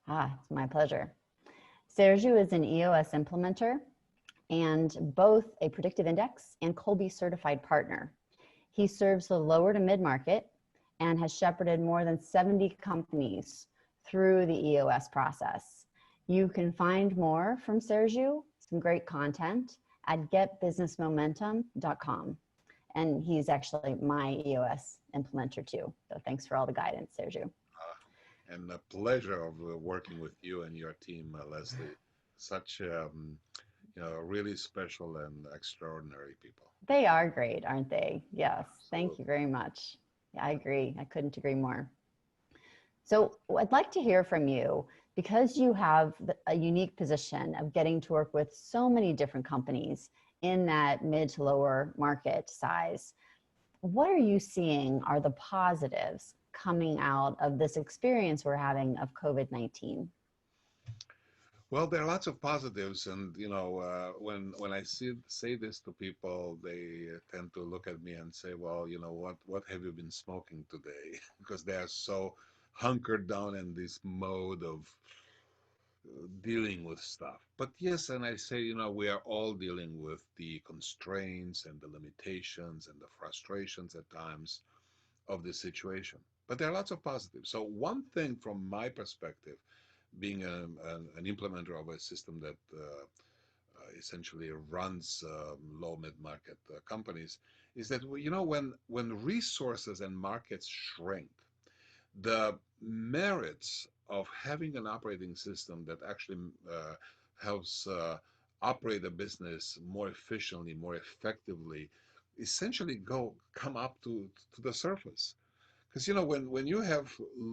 It's my pleasure. Sergiu is an EOS implementer and both a predictive index and Colby certified partner. He serves the lower to mid-market and has shepherded more than 70 companies through the EOS process. You can find more from Sergiu, some great content, at getbusinessmomentum.com. And he's actually my EOS implementer too. So thanks for all the guidance, Sergiu. And the pleasure of working with you and your team, Leslie. Such really special and extraordinary people. They are great, aren't they? Yes. Thank you Absolutely. very much. Yeah, I agree. I couldn't agree more. So I'd like to hear from you because you have a unique position of getting to work with so many different companies in that mid to lower market size. What are you seeing are the positives coming out of this experience we're having of COVID-19? Well, there are lots of positives, and when I say this to people, they tend to look at me and say, "Well, what have you been smoking today?" Because they are so hunkered down in this mode of dealing with stuff. But yes, and I say, we are all dealing with the constraints and the limitations and the frustrations at times of the situation. But there are lots of positives. So one thing from my perspective, being an implementer of a system that essentially runs low mid-market companies, is that when resources and markets shrink, the merits of having an operating system that actually helps operate a business more efficiently, more effectively, essentially come up to the surface. Because when you have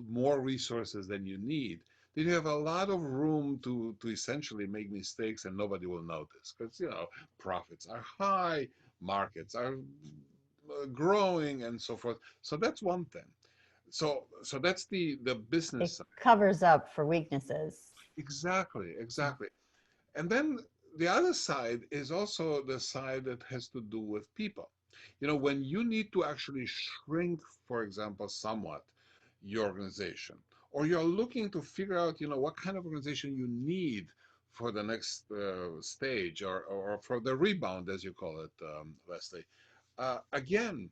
more resources than you need, then you have a lot of room to essentially make mistakes and nobody will notice. Because profits are high, markets are growing, and so forth. So that's one thing. So that's the business It side. covers up for weaknesses. Exactly, exactly. And then the other side is also the side that has to do with people. When you need to actually shrink, for example, somewhat your organization, or you're looking to figure out, what kind of organization you need for the next stage, or for the rebound, as you call it, Leslie. Again,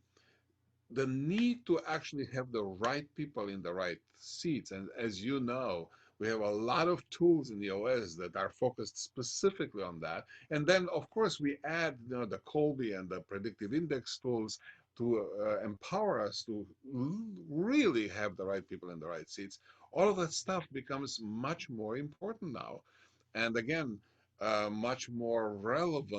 the need to actually have the right people in the right seats. And as you know, we have a lot of tools in the OS that are focused specifically on that. And then, of course, we add the Colby and the predictive index tools to empower us to really have the right people in the right seats. All of that stuff becomes much more important now. And again, much more relevant